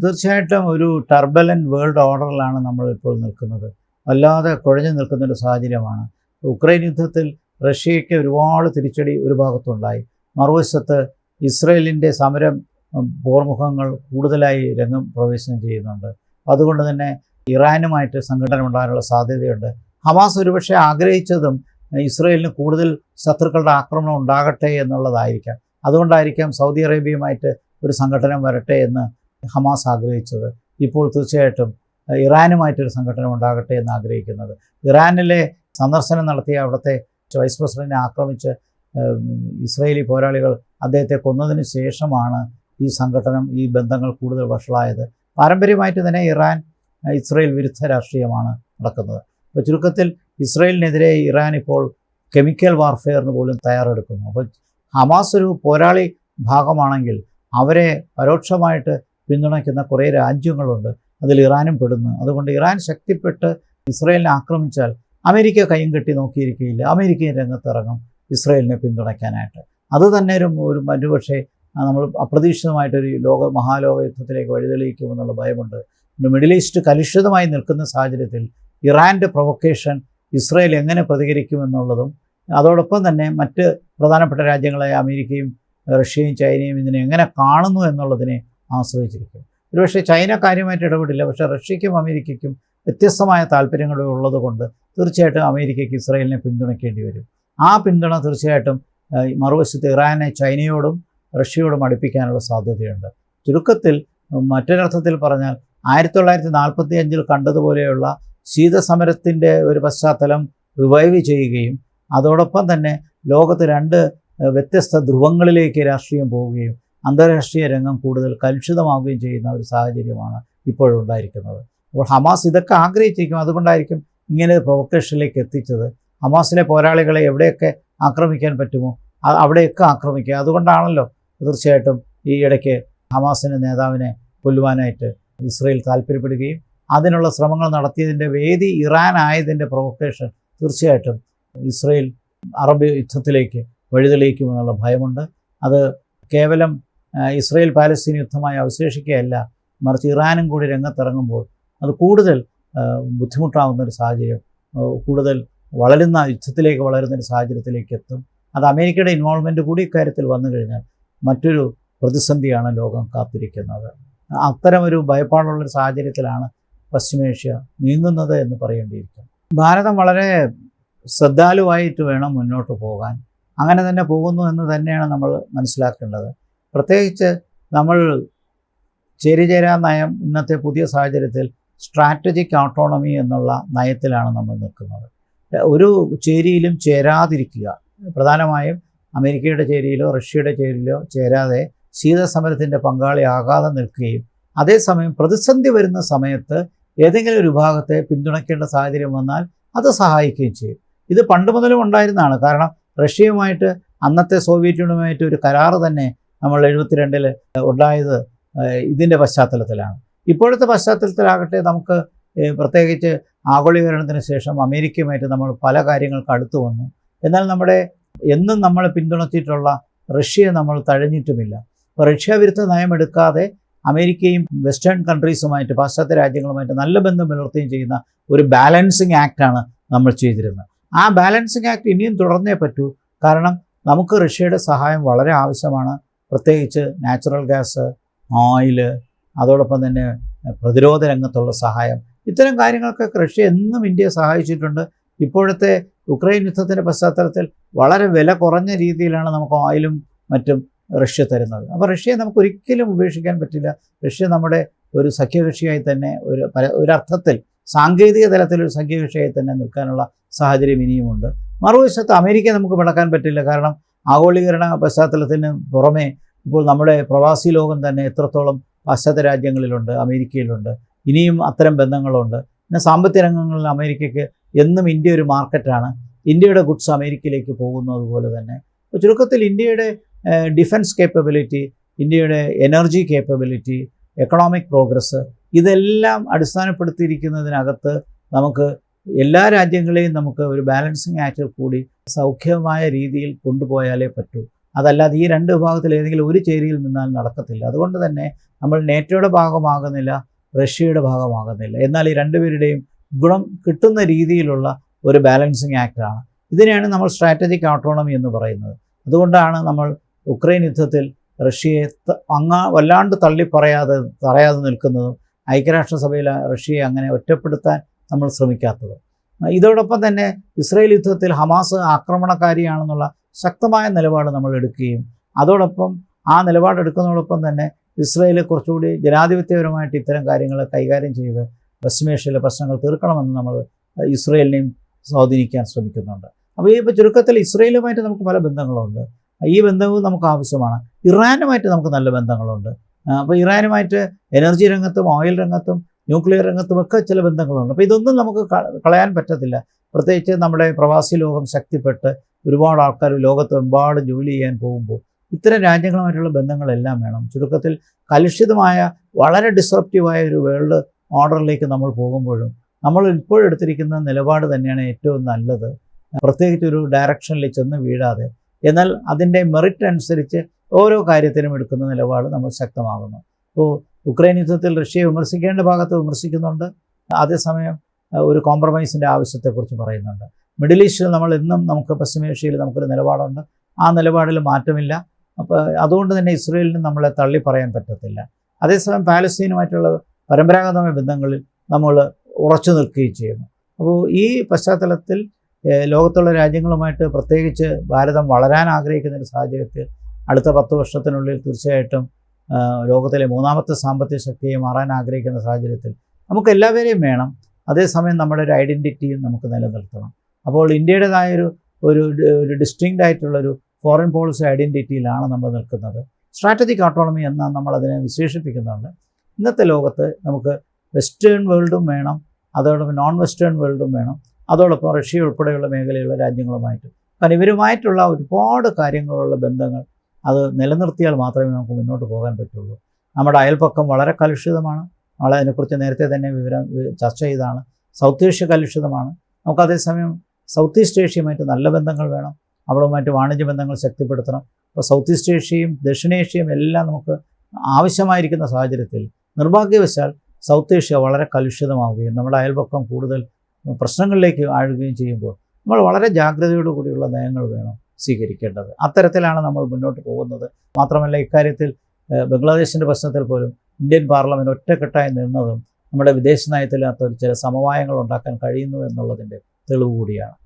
തീർച്ചയായിട്ടും ഒരു ടർബലൻറ്റ് വേൾഡ് ഓർഡറിലാണ് നമ്മളിപ്പോൾ നിൽക്കുന്നത്. വല്ലാതെ കുഴഞ്ഞു നിൽക്കുന്നൊരു സാഹചര്യമാണ്. ഉക്രൈൻ യുദ്ധത്തിൽ റഷ്യയ്ക്ക് ഒരുപാട് തിരിച്ചടി ഒരു ഭാഗത്തുണ്ടായി. മറുവശത്ത് ഇസ്രയേലിൻ്റെ സമരം പോർമുഖങ്ങൾ കൂടുതലായി രംഗം പ്രവേശനം ചെയ്യുന്നുണ്ട്. അതുകൊണ്ട് തന്നെ ഇറാനുമായിട്ട് സംഘടന ഉണ്ടാകാനുള്ള സാധ്യതയുണ്ട്. ഹമാസ് ഒരുപക്ഷെ ആഗ്രഹിച്ചതും ഇസ്രയേലിന് കൂടുതൽ ശത്രുക്കളുടെ ആക്രമണം ഉണ്ടാകട്ടെ എന്നുള്ളതായിരിക്കാം. അതുകൊണ്ടായിരിക്കാം സൗദി അറേബ്യയുമായിട്ട് ഒരു സംഘടന വരട്ടെ എന്ന് ഹമാസ് ആഗ്രഹിച്ചത്. ഇപ്പോൾ തീർച്ചയായിട്ടും ഇറാനുമായിട്ടൊരു സംഘടന ഉണ്ടാകട്ടെ എന്ന് ആഗ്രഹിക്കുന്നത്. ഇറാനിലെ സന്ദർശനം നടത്തിയ അവിടുത്തെ വൈസ് പ്രസിഡന്റിനെ ആക്രമിച്ച് ഇസ്രയേലി പോരാളികൾ അദ്ദേഹത്തെ കൊന്നതിന് ശേഷമാണ് ഈ സംഘടനം, ഈ ബന്ധങ്ങൾ കൂടുതൽ വഷളായത്. പാരമ്പര്യമായിട്ട് തന്നെ ഇറാൻ ഇസ്രയേൽ വിരുദ്ധ രാഷ്ട്രീയമാണ് നടക്കുന്നത്. അപ്പോൾ ചുരുക്കത്തിൽ ഇസ്രയേലിനെതിരെ ഇറാൻ ഇപ്പോൾ കെമിക്കൽ വാർഫെയറിന് പോലും തയ്യാറെടുക്കുന്നു. അപ്പോൾ ഹമാസ് ഒരു പോരാളി ഭാഗമാണെങ്കിൽ അവരെ പരോക്ഷമായിട്ട് പിന്തുണയ്ക്കുന്ന കുറേ രാജ്യങ്ങളുണ്ട്, അതിൽ ഇറാനും പെടുന്നു. അതുകൊണ്ട് ഇറാൻ ശക്തിപ്പെട്ട് ഇസ്രയേലിനെ ആക്രമിച്ചാൽ അമേരിക്ക കൈയും കെട്ടി നോക്കിയിരിക്കുകയില്ല. അമേരിക്കയും രംഗത്തിറങ്ങും ഇസ്രയേലിനെ പിന്തുണയ്ക്കാനായിട്ട്. അത് തന്നെ ഒരു മറുപക്ഷേ നമ്മൾ അപ്രതീക്ഷിതമായിട്ടൊരു മഹാലോക യുദ്ധത്തിലേക്ക് വഴിതെളിയിക്കുമെന്നുള്ള ഭയമുണ്ട്. മിഡിൽ ഈസ്റ്റ് കലുഷിതമായി നിൽക്കുന്ന സാഹചര്യത്തിൽ ഇറാൻ്റെ പ്രൊവക്കേഷൻ ഇസ്രയേൽ എങ്ങനെ പ്രതികരിക്കുമെന്നുള്ളതും അതോടൊപ്പം തന്നെ മറ്റ് പ്രധാനപ്പെട്ട രാജ്യങ്ങളായ അമേരിക്കയും റഷ്യയും ചൈനയും ഇതിനെ എങ്ങനെ കാണുന്നു എന്നുള്ളതിനെ ആശ്രയിച്ചിരിക്കും. ഒരുപക്ഷെ ചൈന കാര്യമായിട്ട് ഇടപെടില്ല, പക്ഷേ റഷ്യയ്ക്കും അമേരിക്കയ്ക്കും വ്യത്യസ്തമായ താല്പര്യങ്ങൾ ഉള്ളതുകൊണ്ട് തീർച്ചയായിട്ടും അമേരിക്കയ്ക്ക് ഇസ്രയേലിനെ പിന്തുണയ്ക്കേണ്ടി വരും. ആ പിന്തുണ തീർച്ചയായിട്ടും മറുവശത്ത് ഇറാനെ ചൈനയോടും റഷ്യയോടും അടുപ്പിക്കാനുള്ള സാധ്യതയുണ്ട്. ചുരുക്കത്തിൽ മറ്റൊരർത്ഥത്തിൽ പറഞ്ഞാൽ 1945 കണ്ടതുപോലെയുള്ള ശീതസമരത്തിൻ്റെ ഒരു പശ്ചാത്തലം റിവൈവ് ചെയ്യുകയും അതോടൊപ്പം തന്നെ ലോകത്ത് രണ്ട് വ്യത്യസ്ത ധ്രുവങ്ങളിലേക്ക് രാഷ്ട്രീയം പോവുകയും അന്താരാഷ്ട്രീയ രംഗം കൂടുതൽ കലുഷിതമാവുകയും ചെയ്യുന്ന ഒരു സാഹചര്യമാണ് ഇപ്പോഴുണ്ടായിരിക്കുന്നത്. അപ്പോൾ ഹമാസ് ഇതൊക്കെ ആഗ്രഹിച്ചിരിക്കും. അതുകൊണ്ടായിരിക്കും ഇങ്ങനെ പ്രൊവക്കേഷനിലേക്ക് എത്തിച്ചത്. ഹമാസിലെ പോരാളികളെ എവിടെയൊക്കെ ആക്രമിക്കാൻ പറ്റുമോ അവിടെയൊക്കെ ആക്രമിക്കുക. അതുകൊണ്ടാണല്ലോ തീർച്ചയായിട്ടും ഈ ഇടയ്ക്ക് ഹമാസിൻ്റെ നേതാവിനെ കൊല്ലുവാനായിട്ട് ഇസ്രയേൽ താല്പര്യപ്പെടുകയും അതിനുള്ള ശ്രമങ്ങൾ നടത്തിയതിൻ്റെ വേദി ഇറാൻ ആയതിൻ്റെ പ്രൊവക്കേഷൻ തീർച്ചയായിട്ടും ഇസ്രയേൽ അറബ് യുദ്ധത്തിലേക്ക് വഴിതെളിയിക്കുമെന്നുള്ള ഭയമുണ്ട്. അത് കേവലം ഇസ്രയേൽ പാലസ്തീൻ യുദ്ധമായി അവശേഷിക്കുകയല്ല, മറിച്ച് ഇറാനും കൂടി രംഗത്തിറങ്ങുമ്പോൾ അത് കൂടുതൽ ബുദ്ധിമുട്ടാവുന്നൊരു സാഹചര്യം, കൂടുതൽ യുദ്ധത്തിലേക്ക് വളരുന്നൊരു സാഹചര്യത്തിലേക്ക് എത്തും. അത് അമേരിക്കയുടെ ഇൻവോൾവ്മെൻറ്റ് കൂടി ഇക്കാര്യത്തിൽ വന്നു കഴിഞ്ഞാൽ മറ്റൊരു പ്രതിസന്ധിയാണ് ലോകം കാത്തിരിക്കുന്നത്. അത്തരമൊരു ഭയപ്പാടുള്ളൊരു സാഹചര്യത്തിലാണ് പശ്ചിമേഷ്യ നീങ്ങുന്നത് എന്ന് പറയേണ്ടിയിരിക്കും. ഭാരതം വളരെ ശ്രദ്ധാലുവായിട്ട് വേണം മുന്നോട്ട് പോകാൻ. അങ്ങനെ തന്നെ പോകുന്നു എന്ന് തന്നെയാണ് നമ്മൾ മനസ്സിലാക്കേണ്ടത്. പ്രത്യേകിച്ച് നമ്മൾ ചേരിചേരാ നയം ഇന്നത്തെ പുതിയ സാഹചര്യത്തിൽ സ്ട്രാറ്റജിക് ഓട്ടോണമി എന്നുള്ള നയത്തിലാണ് നമ്മൾ നിൽക്കുന്നത്. ഒരു ചേരിയിലും ചേരാതിരിക്കുക, പ്രധാനമായും അമേരിക്കയുടെ ചേരിയിലോ റഷ്യയുടെ ചേരിയിലോ ചേരാതെ ശീതസമരത്തിൻ്റെ പങ്കാളിയാകാതെ നിൽക്കുകയും അതേസമയം പ്രതിസന്ധി വരുന്ന സമയത്ത് ഏതെങ്കിലും ഒരു വിഭാഗത്തെ പിന്തുണയ്ക്കേണ്ട സാഹചര്യം വന്നാൽ അത് സഹായിക്കുകയും ചെയ്യും. ഇത് പണ്ട് മുതലും ഉണ്ടായിരുന്നതാണ്. കാരണം റഷ്യയുമായിട്ട് അന്നത്തെ സോവിയറ്റ് യൂണിയനുമായിട്ട് ഒരു കരാറ് തന്നെ നമ്മൾ 72 ഉണ്ടായത് ഇതിൻ്റെ പശ്ചാത്തലത്തിലാണ്. ഇപ്പോഴത്തെ പശ്ചാത്തലത്തിലാകട്ടെ നമുക്ക് പ്രത്യേകിച്ച് ആഗോളീകരണത്തിന് ശേഷം അമേരിക്കയുമായിട്ട് നമ്മൾ പല കാര്യങ്ങൾക്ക് അടുത്തു വന്നു. എന്നാൽ എന്നും നമ്മൾ പിന്തുണച്ചിട്ടുള്ള റഷ്യയെ നമ്മൾ തഴഞ്ഞിട്ടുമില്ല. അപ്പോൾ റഷ്യ വിരുദ്ധ നയമെടുക്കാതെ അമേരിക്കയും വെസ്റ്റേൺ കൺട്രീസുമായിട്ട് പാശ്ചാത്യ രാജ്യങ്ങളുമായിട്ട് നല്ല ബന്ധം പുലർത്തുകയും ചെയ്യുന്ന ഒരു ബാലൻസിങ് ആക്റ്റാണ് നമ്മൾ ചെയ്തിരുന്നത്. ആ ബാലൻസിങ് ആക്ട് ഇനിയും തുടർന്നേ പറ്റൂ. കാരണം നമുക്ക് റഷ്യയുടെ സഹായം വളരെ ആവശ്യമാണ്. പ്രത്യേകിച്ച് നാച്ചുറൽ ഗ്യാസ്, ഓയില്, അതോടൊപ്പം തന്നെ പ്രതിരോധ രംഗത്തുള്ള സഹായം, ഇത്തരം കാര്യങ്ങൾക്കൊക്കെ റഷ്യ എന്നും ഇന്ത്യയെ സഹായിച്ചിട്ടുണ്ട്. ഇപ്പോഴത്തെ ഉക്രൈൻ യുദ്ധത്തിൻ്റെ പശ്ചാത്തലത്തിൽ വളരെ വില കുറഞ്ഞ രീതിയിലാണ് നമുക്ക് ഓയിലും മറ്റും റഷ്യ തരുന്നത്. അപ്പോൾ റഷ്യയെ നമുക്ക് ഒരിക്കലും ഉപേക്ഷിക്കാൻ പറ്റില്ല. റഷ്യ നമ്മുടെ ഒരു സഖ്യകക്ഷിയായി തന്നെ ഒരർത്ഥത്തിൽ സാങ്കേതിക തലത്തിലൊരു സഖ്യകക്ഷിയായി തന്നെ നിൽക്കാനുള്ള സാഹചര്യം ഇനിയുമുണ്ട്. മറുവശത്ത് അമേരിക്കയെ നമുക്ക് പിളക്കാൻ പറ്റില്ല. കാരണം ആഗോളീകരണ പശ്ചാത്തലത്തിന് പുറമെ ഇപ്പോൾ നമ്മുടെ പ്രവാസി ലോകം തന്നെ എത്രത്തോളം പാശ്ചാത്യ രാജ്യങ്ങളിലുണ്ട്, അമേരിക്കയിലുണ്ട്. ഇനിയും അത്തരം ബന്ധങ്ങളുണ്ട്. പിന്നെ സാമ്പത്തിക രംഗങ്ങളിൽ അമേരിക്കയ്ക്ക് എന്നും ഇന്ത്യ ഒരു മാർക്കറ്റാണ്. ഇന്ത്യയുടെ ഗുഡ്സ് അമേരിക്കയിലേക്ക് പോകുന്നത് പോലെ തന്നെ. അപ്പോൾ ചുരുക്കത്തിൽ ഇന്ത്യയുടെ ഡിഫൻസ് കേപ്പബിലിറ്റി, ഇന്ത്യയുടെ എനർജി കേപ്പബിലിറ്റി, എക്കണോമിക് പ്രോഗ്രസ്, ഇതെല്ലാം അടിസ്ഥാനപ്പെടുത്തിയിരിക്കുന്നതിനകത്ത് നമുക്ക് എല്ലാ രാജ്യങ്ങളെയും നമുക്ക് ഒരു ബാലൻസിങ് ആക്റ്റിൽ കൂടി സൗഖ്യമായ രീതിയിൽ കൊണ്ടുപോയാലേ പറ്റൂ. അതല്ലാതെ ഈ രണ്ട് വിഭാഗത്തിൽ ഏതെങ്കിലും ഒരു ചേരിയിൽ നിന്നാൽ നടക്കത്തില്ല. അതുകൊണ്ട് തന്നെ നമ്മൾ നേറ്റോയുടെ ഭാഗമാകുന്നില്ല, റഷ്യയുടെ ഭാഗമാകുന്നില്ല. എന്നാൽ ഈ രണ്ടുപേരുടെയും ഗുണം കിട്ടുന്ന രീതിയിലുള്ള ഒരു ബാലൻസിങ് ആക്റ്റാണ്. ഇതിനെയാണ് നമ്മൾ സ്ട്രാറ്റജിക് ഓട്ടോണമി എന്ന് പറയുന്നത്. അതുകൊണ്ടാണ് നമ്മൾ ഉക്രൈൻ യുദ്ധത്തിൽ റഷ്യയെ വല്ലാണ്ട് പറയാതെ നിൽക്കുന്നതും ഐക്യരാഷ്ട്രസഭയിൽ റഷ്യയെ അങ്ങനെ ഒറ്റപ്പെടുത്താൻ നമ്മൾ ശ്രമിക്കാത്തത്. ഇതോടൊപ്പം തന്നെ ഇസ്രായേൽ യുദ്ധത്തിൽ ഹമാസ് ആക്രമണകാരിയാണെന്നുള്ള ശക്തമായ നിലപാട് നമ്മൾ എടുക്കുകയും അതോടൊപ്പം ആ നിലപാടെടുക്കുന്നതോടൊപ്പം തന്നെ ഇസ്രായേൽ കുറച്ചുകൂടി ജനാധിപത്യപരമായിട്ട് ഇത്തരം കാര്യങ്ങൾ കൈകാര്യം ചെയ്ത് പശ്ചിമേഷ്യയിലെ പ്രശ്നങ്ങൾ തീർക്കണമെന്ന് നമ്മൾ ഇസ്രായേലിനെയും സ്വാധീനിക്കാൻ ശ്രമിക്കുന്നുണ്ട്. അപ്പോൾ ഈ ചുരുക്കത്തിൽ ഇസ്രായേലുമായിട്ട് നമുക്ക് പല ബന്ധങ്ങളുണ്ട്. ഈ ബന്ധവും നമുക്ക് ആവശ്യമാണ്. ഇറാനുമായിട്ട് നമുക്ക് നല്ല ബന്ധങ്ങളുണ്ട്. അപ്പോൾ ഇറാനുമായിട്ട് എനർജി രംഗത്തും ഓയിൽ രംഗത്തും ന്യൂക്ലിയർ രംഗത്തുമൊക്കെ ചില ബന്ധങ്ങളുണ്ട്. അപ്പോൾ ഇതൊന്നും നമുക്ക് കളയാൻ പറ്റത്തില്ല. പ്രത്യേകിച്ച് നമ്മുടെ പ്രവാസി ലോകം ശക്തിപ്പെട്ട് ഒരുപാട് ആൾക്കാർ ലോകത്തെമ്പാടും ജോലി ചെയ്യാൻ പോകുമ്പോൾ ഇത്തരം രാജ്യങ്ങളുമായിട്ടുള്ള ബന്ധങ്ങളെല്ലാം വേണം. ചുരുക്കത്തിൽ കലുഷിതമായ വളരെ ഡിസ്റപ്റ്റീവായ ഒരു വേൾഡ് ഓർഡറിലേക്ക് നമ്മൾ പോകുമ്പോഴും നമ്മൾ ഇപ്പോഴെടുത്തിരിക്കുന്ന നിലപാട് തന്നെയാണ് ഏറ്റവും നല്ലത്. പ്രത്യേകിച്ച് ഒരു ഡയറക്ഷനിൽ ചെന്ന് വീഴാതെ, എന്നാൽ അതിൻ്റെ മെറിറ്റ് അനുസരിച്ച് ഓരോ കാര്യത്തിനും എടുക്കുന്ന നിലപാട് നമ്മൾ ശക്തമാകുന്നു. ഇപ്പോൾ ഉക്രൈൻ യുദ്ധത്തിൽ റഷ്യയെ വിമർശിക്കേണ്ട ഭാഗത്ത് വിമർശിക്കുന്നുണ്ട്, അതേസമയം ഒരു കോംപ്രമൈസിൻ്റെ ആവശ്യത്തെക്കുറിച്ച് പറയുന്നുണ്ട്. മിഡിൽ ഈസ്റ്റിൽ നമ്മൾ എന്നും നമുക്ക് പശ്ചിമേഷ്യയിൽ നമുക്കൊരു നിലപാടുണ്ട്, ആ നിലപാടിൽ മാറ്റമില്ല. അപ്പോൾ അതുകൊണ്ട് തന്നെ ഇസ്രയേലിന് നമ്മളെ തള്ളി പറയാൻ പറ്റത്തില്ല. അതേസമയം പാലസ്തീനുമായിട്ടുള്ള പരമ്പരാഗതമായ ബന്ധങ്ങളിൽ നമ്മൾ ഉറച്ചു നിൽക്കുകയും ചെയ്യുന്നു. അപ്പോൾ ഈ പശ്ചാത്തലത്തിൽ ലോകത്തുള്ള രാജ്യങ്ങളുമായിട്ട് പ്രത്യേകിച്ച് ഭാരതം വളരാൻ ആഗ്രഹിക്കുന്ന ഒരു സാഹചര്യത്തിൽ അടുത്ത 10 വർഷത്തിനുള്ളിൽ തീർച്ചയായിട്ടും ലോകത്തിലെ മൂന്നാമത്തെ സാമ്പത്തിക ശക്തിയെ മാറാൻ ആഗ്രഹിക്കുന്ന സാഹചര്യത്തിൽ നമുക്ക് എല്ലാവരെയും വേണം. അതേസമയം നമ്മുടെ ഒരു ഐഡൻറ്റിറ്റിയും നമുക്ക് നിലനിർത്തണം. അപ്പോൾ ഇന്ത്യയുടേതായൊരു ഒരു ഡിസ്റ്റിങ്ക്റ്റ് ആയിട്ടുള്ളൊരു ഫോറിൻ പോളിസി ഐഡൻറ്റിറ്റിയിലാണ് നമ്മൾ നിൽക്കുന്നത്. സ്ട്രാറ്റജിക് ഓട്ടോണമി എന്നാണ് നമ്മളതിനെ വിശേഷിപ്പിക്കുന്നുണ്ട്. ഇന്നത്തെ ലോകത്ത് നമുക്ക് വെസ്റ്റേൺ വേൾഡും വേണം, അതോടൊപ്പം നോൺ വെസ്റ്റേൺ വേൾഡും വേണം, അതോടൊപ്പം റഷ്യ ഉൾപ്പെടെയുള്ള മേഖലയുള്ള രാജ്യങ്ങളുമായിട്ട്. കാരണം ഇവരുമായിട്ടുള്ള ഒരുപാട് കാര്യങ്ങളുള്ള ബന്ധങ്ങൾ അത് നിലനിർത്തിയാൽ മാത്രമേ നമുക്ക് മുന്നോട്ട് പോകാൻ പറ്റുള്ളൂ. നമ്മുടെ അയൽപ്പക്കം വളരെ കലുഷിതമാണ്. നമ്മൾ അതിനെക്കുറിച്ച് നേരത്തെ തന്നെ ചർച്ച ചെയ്തതാണ്. സൗത്ത് ഏഷ്യ കലുഷിതമാണ്. നമുക്ക് അതേസമയം സൗത്ത് ഈസ്റ്റ് ഏഷ്യയുമായിട്ട് നല്ല ബന്ധങ്ങൾ വേണം, അവളുമായിട്ട് വാണിജ്യ ബന്ധങ്ങൾ ശക്തിപ്പെടുത്തണം. അപ്പോൾ സൗത്ത് ഈസ്റ്റ് ഏഷ്യയും ദക്ഷിണേഷ്യയും എല്ലാം നമുക്ക് ആവശ്യമായിരിക്കുന്ന സാഹചര്യത്തിൽ നിർഭാഗ്യവശാൽ സൗത്ത് ഏഷ്യ വളരെ കലുഷിതമാവുകയും നമ്മുടെ അയൽപക്കം കൂടുതൽ പ്രശ്നങ്ങളിലേക്ക് ആഴുകയും ചെയ്യുമ്പോൾ നമ്മൾ വളരെ ജാഗ്രതയോടു കൂടിയുള്ള നയങ്ങൾ വേണം സ്വീകരിക്കേണ്ടത്. അത്തരത്തിലാണ് നമ്മൾ മുന്നോട്ട് പോകുന്നത്. മാത്രമല്ല ഇക്കാര്യത്തിൽ ബംഗ്ലാദേശിൻ്റെ പ്രശ്നത്തിൽ പോലും ഇന്ത്യൻ പാർലമെൻറ്റ് ഒറ്റക്കെട്ടായി നിന്നതും നമ്മുടെ വിദേശ നയത്തിനകത്ത് ചില സമവായങ്ങൾ ഉണ്ടാക്കാൻ കഴിയുന്നു എന്നുള്ളതിൻ്റെ തെളിവ് കൂടിയാണ്.